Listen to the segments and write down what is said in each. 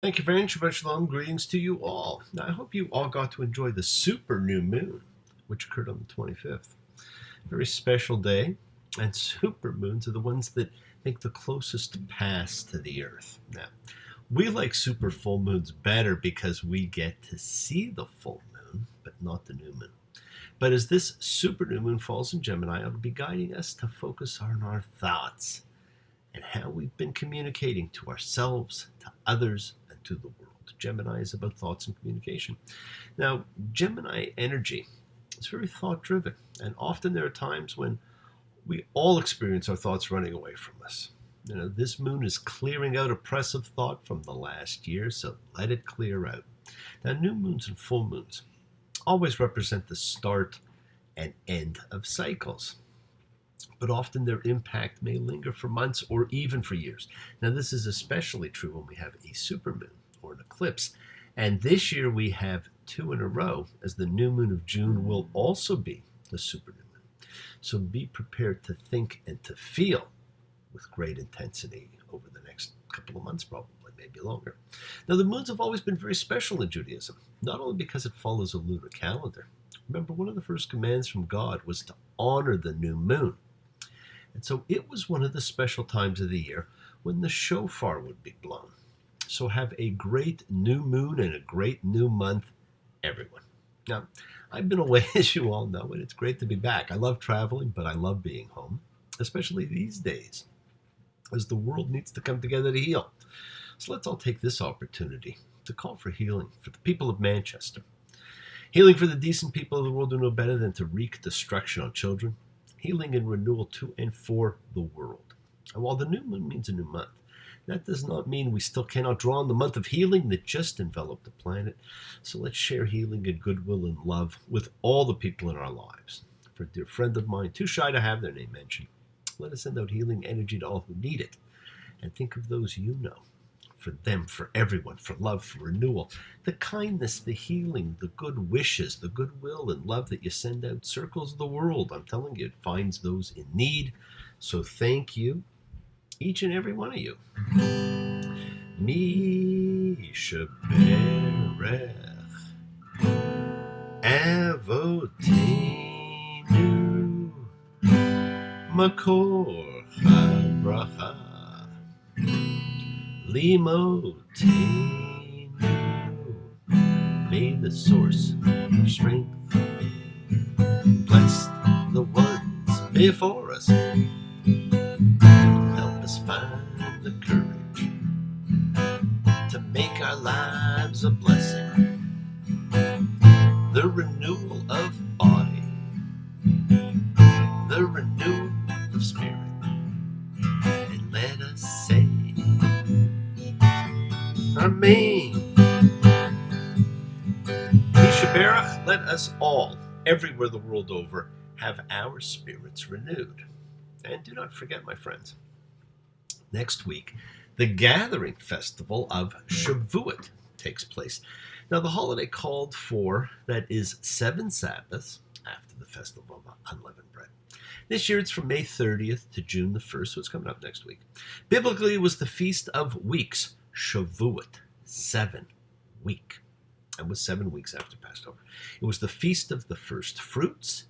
Thank you very much. Shabbat Shalom. Greetings to you all. Now, I hope you all got to enjoy the super new moon, which occurred on the 25th. Very special day, and super moons are the ones that make the closest pass to the Earth. Now, we like super full moons better because we get to see the full moon, but not the new moon. But as this super new moon falls in Gemini, it'll be guiding us to focus on our thoughts and how we've been communicating to ourselves, to others, and to the world. Gemini is about thoughts and communication. Now, Gemini energy is very thought driven, and often there are times when we all experience our thoughts running away from us. This moon is clearing out oppressive thought from the last year, so let it clear out. Now, new moons and full moons always represent the start and end of cycles, but often their impact may linger for months or even for years. Now, this is especially true when we have a supermoon or an eclipse. And this year we have two in a row, as the new moon of June will also be a super new moon. So be prepared to think and to feel with great intensity over the next couple of months, probably, maybe longer. Now, the moons have always been very special in Judaism, not only because it follows a lunar calendar. Remember, one of the first commands from God was to honor the new moon. And so it was one of the special times of the year when the shofar would be blown. So have a great new moon and a great new month, everyone. Now, I've been away, as you all know, and it's great to be back. I love traveling, but I love being home, especially these days, as the world needs to come together to heal. So let's all take this opportunity to call for healing for the people of Manchester. Healing for the decent people of the world who know better than to wreak destruction on children. Healing and renewal to and for the world. And while the new moon means a new month, that does not mean we still cannot draw on the month of healing that just enveloped the planet. So let's share healing and goodwill and love with all the people in our lives. For a dear friend of mine, too shy to have their name mentioned, let us send out healing energy to all who need it. And think of those you know. For them, for everyone, for love, for renewal. The kindness, the healing, the good wishes, the goodwill and love that you send out circles the world. I'm telling you, it finds those in need. So thank you, each and every one of you. Mi sheberech avotenu makor habracha Limotenu. May the source of strength bless the ones before us. Help us find the courage to make our lives a blessing. The renewal of body, the renewal of spirit. And let us say, Amen. Mishaberach, let us all, everywhere the world over, have our spirits renewed. And do not forget, my friends, next week, the Gathering Festival of Shavuot takes place. Now, the holiday called for, that is 7 Sabbaths after the Festival of Unleavened Bread. This year it's from May 30th to June the 1st, so it's coming up next week. Biblically, it was the Feast of Weeks, Shavuot, 7 week, and was 7 weeks after Passover. It was the Feast of the First Fruits,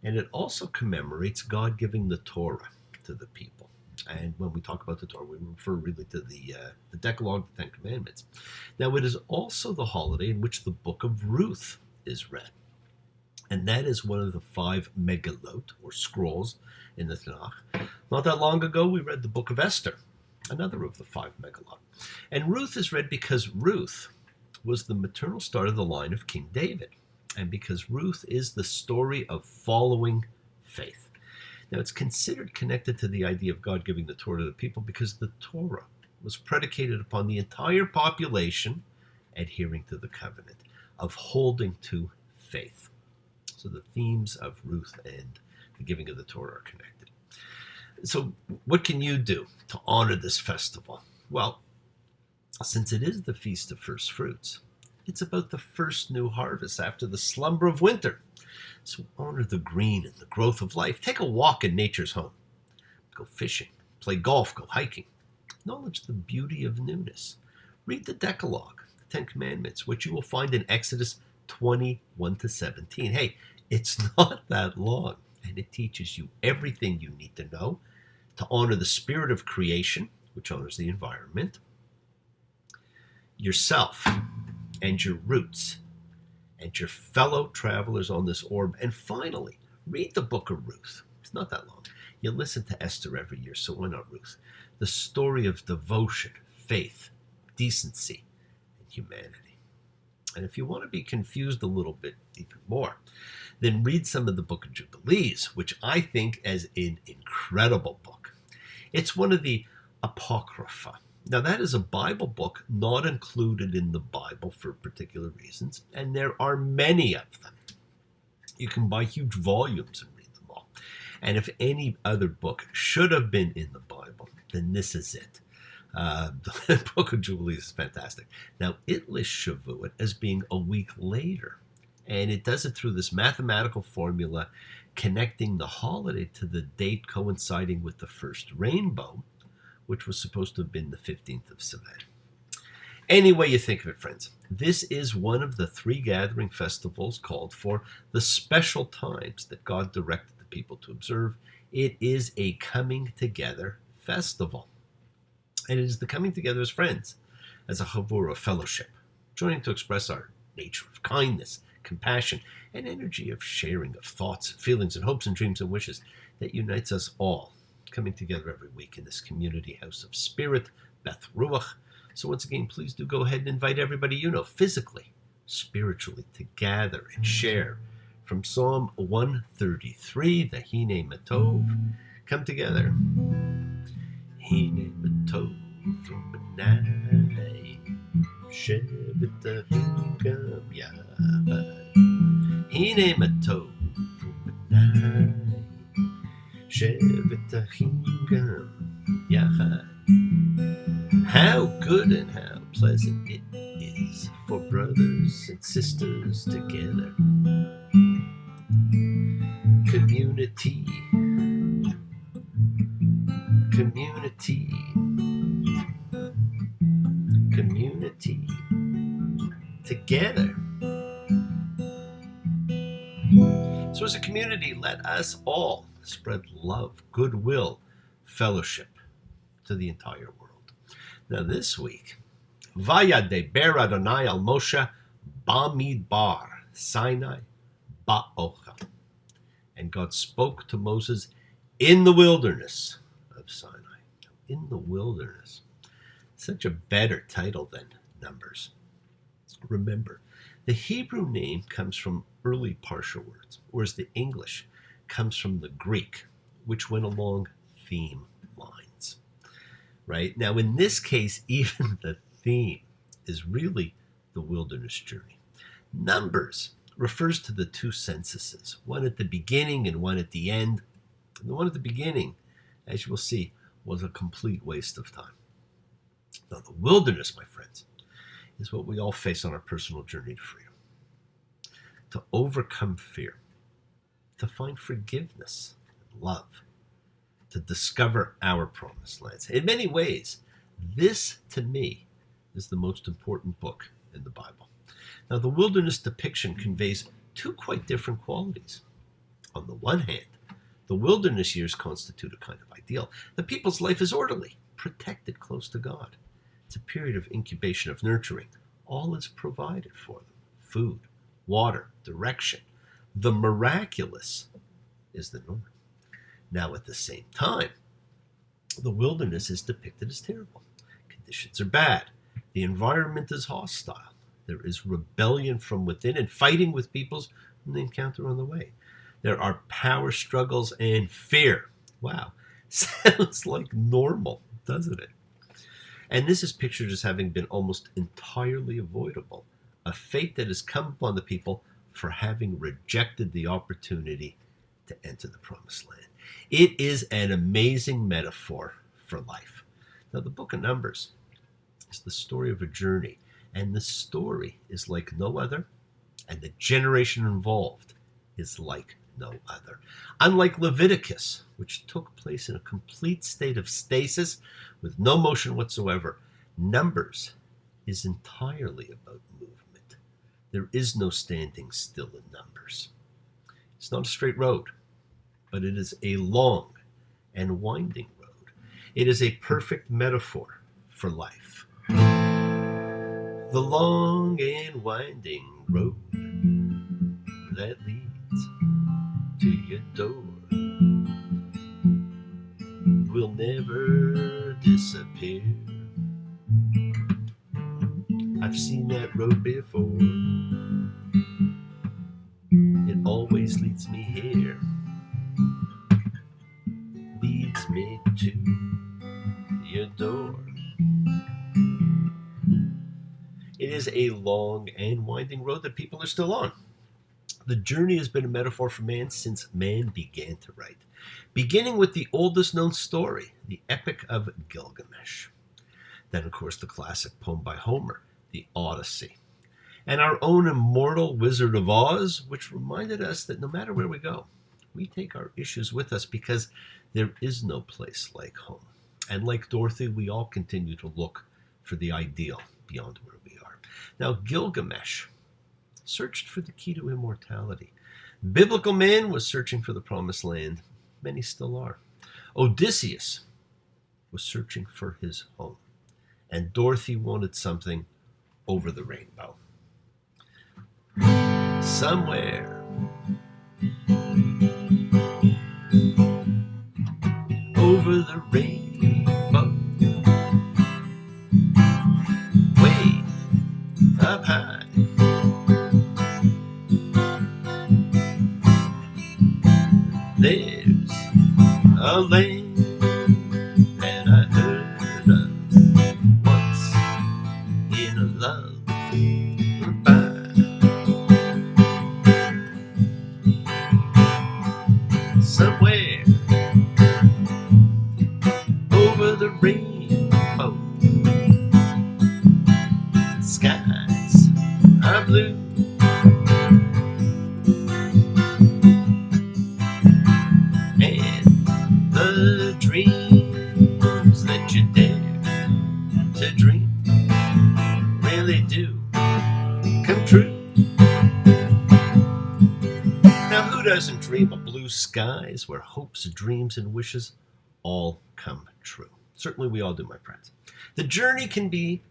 and it also commemorates God giving the Torah to the people. And when we talk about the Torah, we refer really to the Decalogue, the Ten Commandments. Now, it is also the holiday in which the book of Ruth is read. And that is one of the 5 megalot, or scrolls, in the Tanakh. Not that long ago, we read the book of Esther, another of the 5 megalot. And Ruth is read because Ruth was the maternal start of the line of King David, and because Ruth is the story of following faith. Now, it's considered connected to the idea of God giving the Torah to the people because the Torah was predicated upon the entire population adhering to the covenant, of holding to faith. So the themes of Ruth and the giving of the Torah are connected. So what can you do to honor this festival? Well, since it is the Feast of First Fruits, it's about the first new harvest after the slumber of winter. So honor the green and the growth of life. Take a walk in nature's home. Go fishing, play golf, go hiking. Acknowledge the beauty of newness. Read the Decalogue, the Ten Commandments, which you will find in Exodus 21 to 17. Hey, it's not that long, and it teaches you everything you need to know to honor the spirit of creation, which honors the environment, yourself and your roots and your fellow travelers on this orb. And finally, read the book of Ruth. It's not that long. You listen to Esther every year, so why not Ruth? The story of devotion, faith, decency, and humanity. And if you want to be confused a little bit even more, then read some of the Book of Jubilees, which I think is an incredible book. It's one of the Apocrypha. Now, that is a Bible book not included in the Bible for particular reasons, and there are many of them. You can buy huge volumes and read them all. And if any other book should have been in the Bible, then this is it. The Book of Jubilees is fantastic. Now, it lists Shavuot as being a week later, and it does it through this mathematical formula connecting the holiday to the date coinciding with the first rainbow, which was supposed to have been the 15th of Sivan. Any way you think of it, friends, this is one of the three gathering festivals called for, the special times that God directed the people to observe. It is a coming together festival. And it is the coming together as friends, as a chavura, fellowship, joining to express our nature of kindness, compassion, and energy of sharing of thoughts, feelings, and hopes and dreams and wishes that unites us all, coming together every week in this community house of spirit, Beth Ruach. So once again, please do go ahead and invite everybody you know, physically, spiritually, to gather and share from Psalm 133, the Hine Matov. Come together. Hine Matov U'Manai Shevet Ahikam Yahad. Hine Matov U'Manai Shevet Ahikam Yahad. How good and how pleasant it is for brothers and sisters together. Community, community, community, together. So as a community, let us all spread love, goodwill, fellowship to the entire world. Now this week, Vayadeber Adonai al Moshe bamidbar, Sinai ba'ochel. And God spoke to Moses in the wilderness of Sinai. In the wilderness. Such a better title than Numbers. Remember, the Hebrew name comes from early partial words, whereas the English comes from the Greek, which went along theme lines. Right? Now, in this case, even the theme is really the wilderness journey. Numbers refers to the two censuses, one at the beginning and one at the end. And the one at the beginning, as you will see, was a complete waste of time. Now, the wilderness, my friends, is what we all face on our personal journey to freedom. To overcome fear, to find forgiveness and love, to discover our promised lands. In many ways, this, to me, is the most important book in the Bible. Now, the wilderness depiction conveys two quite different qualities. On the one hand, the wilderness years constitute a kind of ideal. The people's life is orderly, protected close to God. It's a period of incubation, of nurturing. All is provided for them. Food, water, direction. The miraculous is the norm. Now, at the same time, the wilderness is depicted as terrible. Conditions are bad. The environment is hostile. There is rebellion from within and fighting with peoples whom they encounter on the way. There are power struggles and fear. Wow, sounds like normal, doesn't it? And this is pictured as having been almost entirely avoidable, a fate that has come upon the people for having rejected the opportunity to enter the promised land. It is an amazing metaphor for life. Now, the book of Numbers is the story of a journey, and the story is like no other, and the generation involved is like no other. Unlike Leviticus, which took place in a complete state of stasis with no motion whatsoever, Numbers is entirely about movement. There is no standing still in numbers. It's not a straight road, but it is a long and winding road. It is a perfect metaphor for life. The long and winding road that leads to your door will never disappear. I've seen that road before. It always leads me here. Leads me to your door. It is a long and winding road that people are still on. The journey has been a metaphor for man since man began to write, beginning with the oldest known story, the Epic of Gilgamesh. Then, of course, the classic poem by Homer, the Odyssey. And our own immortal Wizard of Oz, which reminded us that no matter where we go, we take our issues with us because there is no place like home. And like Dorothy, we all continue to look for the ideal beyond where we are. Now, Gilgamesh searched for the key to immortality. Biblical man was searching for the promised land. Many still are. Odysseus was searching for his home. And Dorothy wanted something over the rainbow. Somewhere over the rainbow, way up high, there's a land that I heard of once in a lullaby. Somewhere over the rainbow, skies are blue, and the dreams that you dare to dream really do come true. Now, who doesn't dream of blue skies where hopes, dreams, and wishes all come true? Certainly we all do, my friends. The journey can be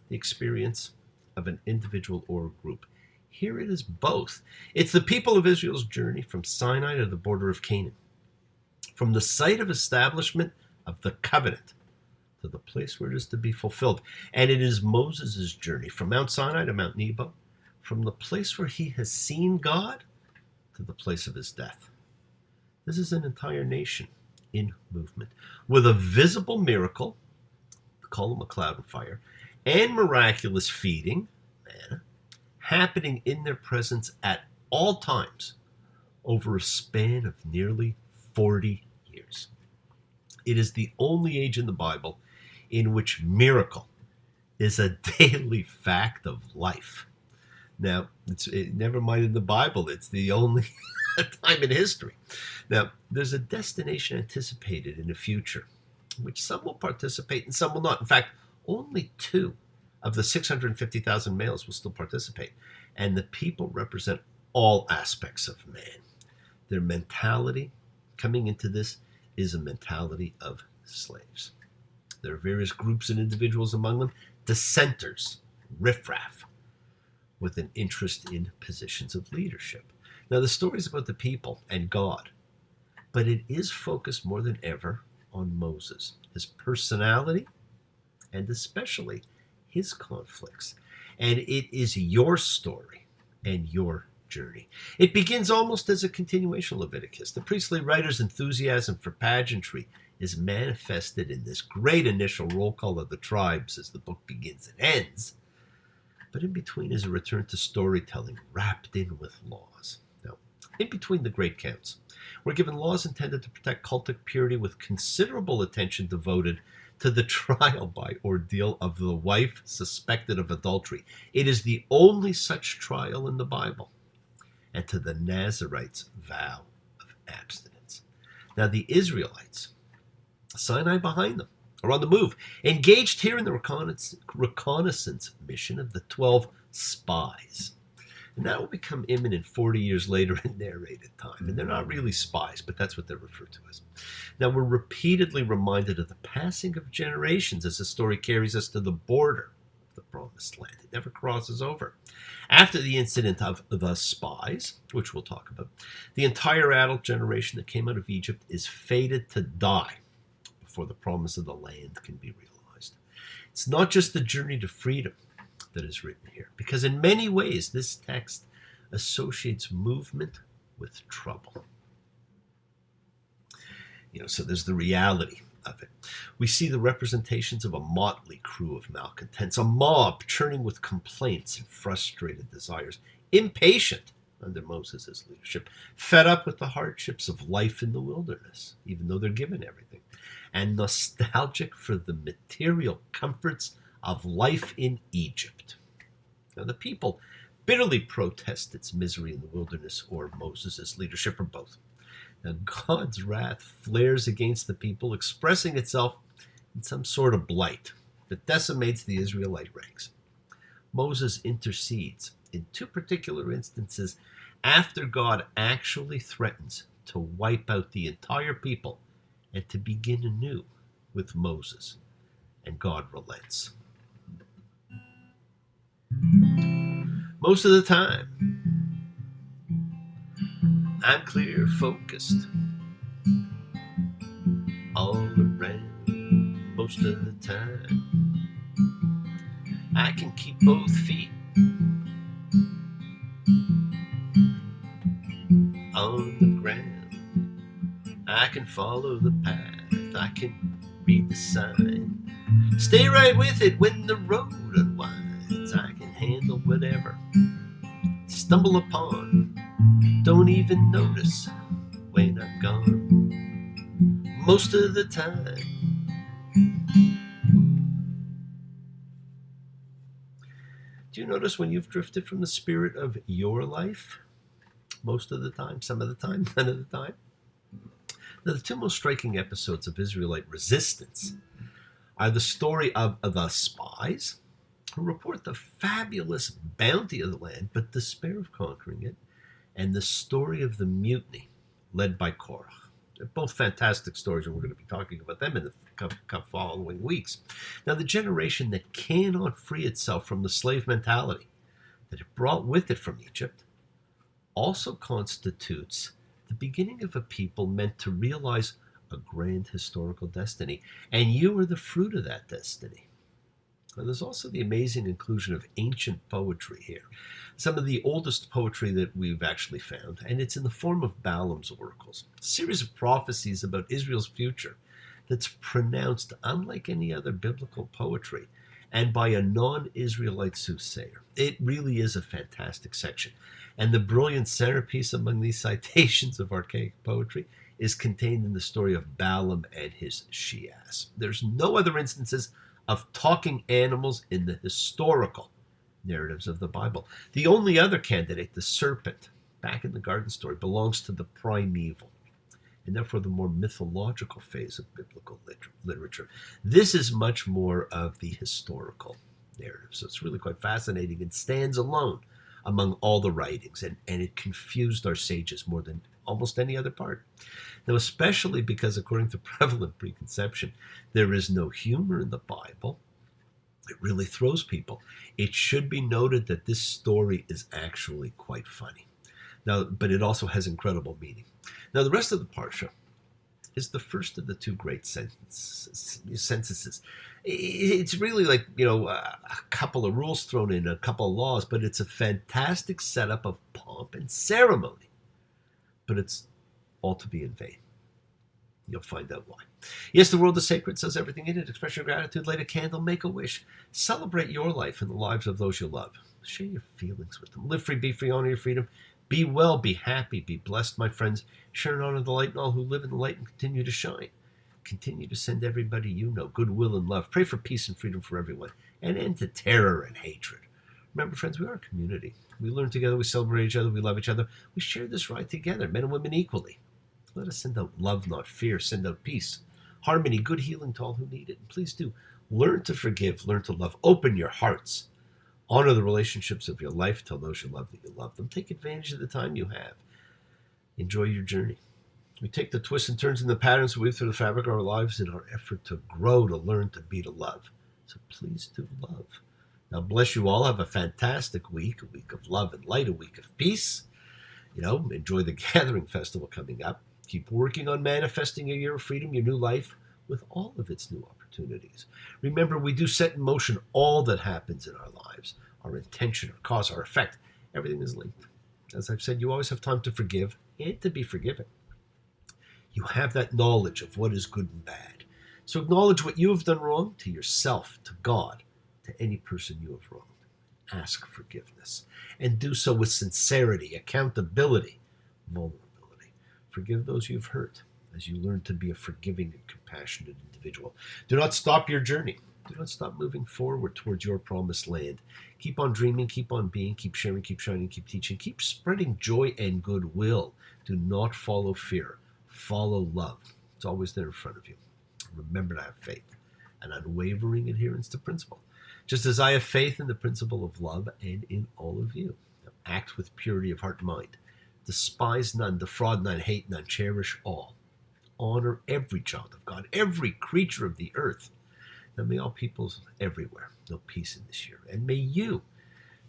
the experience of an individual or a group. Here it is both. It's the people of Israel's journey from Sinai to the border of Canaan, from the site of establishment of the covenant to the place where it is to be fulfilled. And it is Moses' journey from Mount Sinai to Mount Nebo, from the place where he has seen God to the place of his death. This is an entire nation in movement, with a visible miracle, the column of cloud and fire, and miraculous feeding, manna, happening in their presence at all times over a span of nearly 40 years. It is the only age in the Bible in which miracle is a daily fact of life. Now, never mind in the Bible, it's the only time in history. Now, there's a destination anticipated in the future, in which some will participate and some will not. In fact, only 2 of the 650,000 males will still participate. And the people represent all aspects of man. Their mentality coming into this is a mentality of slaves. There are various groups and individuals among them, dissenters, riffraff, with an interest in positions of leadership. Now, the story is about the people and God, but it is focused more than ever on Moses, his personality, and especially his conflicts. And it is your story and your journey. It begins almost as a continuation of Leviticus. The priestly writer's enthusiasm for pageantry is manifested in this great initial roll call of the tribes as the book begins and ends. But in between is a return to storytelling wrapped in with laws. Now, in between the great counts, we're given laws intended to protect cultic purity with considerable attention devoted to the trial by ordeal of the wife suspected of adultery. It is the only such trial in the Bible. And to the Nazarites' vow of abstinence. Now, the Israelites, Sinai behind them, are on the move, engaged here in the reconnaissance mission of the 12 spies. And that will become imminent 40 years later in narrated time. And they're not really spies, but that's what they're referred to as. Now, we're repeatedly reminded of the passing of generations as the story carries us to the border of the promised land. It never crosses over. After the incident of the spies, which we'll talk about, the entire adult generation that came out of Egypt is fated to die before the promise of the land can be realized. It's not just the journey to freedom that is written here, because in many ways this text associates movement with trouble. So there's the reality of it. We see the representations of a motley crew of malcontents, a mob churning with complaints and frustrated desires, impatient under Moses' leadership, fed up with the hardships of life in the wilderness, even though they're given everything, and nostalgic for the material comforts of life in Egypt. Now, the people bitterly protest its misery in the wilderness or Moses' leadership, or both. Now, God's wrath flares against the people, expressing itself in some sort of blight that decimates the Israelite ranks. Moses intercedes in two particular instances after God actually threatens to wipe out the entire people and to begin anew with Moses, and God relents. Most of the time, I'm clear focused all around. Most of the time, I can keep both feet on the ground. I can follow the path, I can read the sign, stay right with it when the road unwinds. I can handle whatever, stumble upon, don't even notice when I'm gone. Most of the time. Do you notice when you've drifted from the spirit of your life? Most of the time, some of the time, none of the time. Now, the two most striking episodes of Israelite resistance are the story of the spies, who report the fabulous bounty of the land but despair of conquering it, and the story of the mutiny led by Korah. They're both fantastic stories, and we're going to be talking about them in the following weeks. Now, the generation that cannot free itself from the slave mentality that it brought with it from Egypt also constitutes the beginning of a people meant to realize a grand historical destiny, and you are the fruit of that destiny. Now, there's also the amazing inclusion of ancient poetry here, some of the oldest poetry that we've actually found, and it's in the form of Balaam's oracles, a series of prophecies about Israel's future that's pronounced unlike any other biblical poetry and by a non-Israelite soothsayer. It really is a fantastic section, and the brilliant centerpiece among these citations of archaic poetry is contained in the story of Balaam and his she-ass. There's no other instances of talking animals in the historical narratives of the Bible. The only other candidate, the serpent, back in the garden story, belongs to the primeval, and therefore the more mythological phase of biblical literature. This is much more of the historical narrative, so it's really quite fascinating and stands alone among all the writings, and it confused our sages more than almost any other part. Now, especially because, according to prevalent preconception, there is no humor in the Bible. It really throws people. It should be noted that this story is actually quite funny. Now, but it also has incredible meaning. Now, the rest of the Parsha is the first of the two great censuses. It's really like, a couple of rules thrown in, a couple of laws, but it's a fantastic setup of pomp and ceremony. But it's all to be in vain. You'll find out why. Yes, the world is sacred, says everything in it. Express your gratitude, light a candle, make a wish. Celebrate your life and the lives of those you love. Share your feelings with them. Live free, be free, honor your freedom. Be well, be happy, be blessed, my friends. Share and honor the light in all who live in the light and continue to shine. Continue to send everybody you know goodwill and love. Pray for peace and freedom for everyone, and end to terror and hatred. Remember, friends, we are a community. We learn together, we celebrate each other, we love each other. We share this ride together, men and women equally. Let us send out love, not fear. Send out peace, harmony, good healing to all who need it. And please do learn to forgive, learn to love. Open your hearts. Honor the relationships of your life. Tell those you love that you love them. Take advantage of the time you have. Enjoy your journey. We take the twists and turns and the patterns we weave through the fabric of our lives in our effort to grow, to learn, to be, to love. So please do love. Now bless you all. Have a fantastic week, a week of love and light, a week of peace. Enjoy the Gathering Festival coming up. Keep working on manifesting your year of freedom, your new life, with all of its new opportunities. Remember, we do set in motion all that happens in our lives. Our intention, our cause, our effect, everything is linked. As I've said, you always have time to forgive and to be forgiven. You have that knowledge of what is good and bad. So acknowledge what you have done wrong to yourself, to God, to any person you have wronged. Ask forgiveness. And do so with sincerity, accountability, vulnerability. Forgive those you've hurt as you learn to be a forgiving and compassionate individual. Do not stop your journey. Do not stop moving forward towards your promised land. Keep on dreaming, keep on being, keep sharing, keep shining, keep teaching, keep spreading joy and goodwill. Do not follow fear. Follow love. It's always there in front of you. Remember to have faith, an unwavering adherence to principle. Just as I have faith in the principle of love and in all of you. Now, act with purity of heart and mind. Despise none, defraud none, hate none, cherish all. Honor every child of God, every creature of the earth. Now may all peoples everywhere know peace in this year. And may you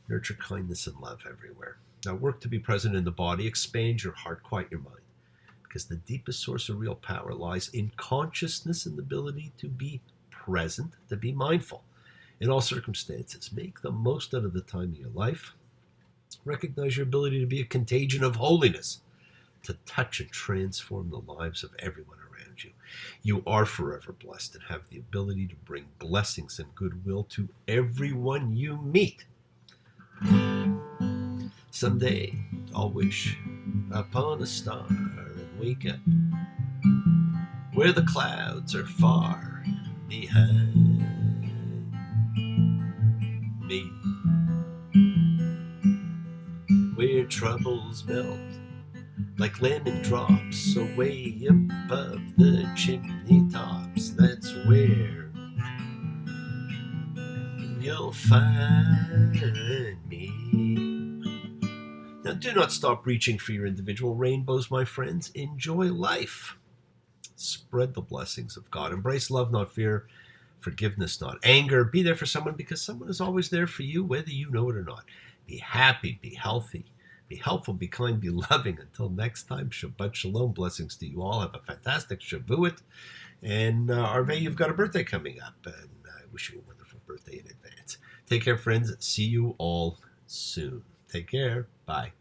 nurture kindness and love everywhere. Now work to be present in the body, expand your heart, quiet your mind. Because the deepest source of real power lies in consciousness and the ability to be present, to be mindful in all circumstances. Make the most out of the time of your life. Recognize your ability to be a contagion of holiness, to touch and transform the lives of everyone around you. You are forever blessed and have the ability to bring blessings and goodwill to everyone you meet. Someday I'll wish upon a star and wake up where the clouds are far behind me, where troubles melt like lemon drops away above the chimney tops. That's where you'll find me. Now, do not stop reaching for your individual rainbows, my friends. Enjoy life. Spread the blessings of God. Embrace love, not fear. Forgiveness, not anger. Be there for someone because someone is always there for you, whether you know it or not. Be happy, be healthy, be helpful, be kind, be loving. Until next time, Shabbat Shalom. Blessings to you all. Have a fantastic Shavuot. And Arve, you've got a birthday coming up. And I wish you a wonderful birthday in advance. Take care, friends. See you all soon. Take care. Bye.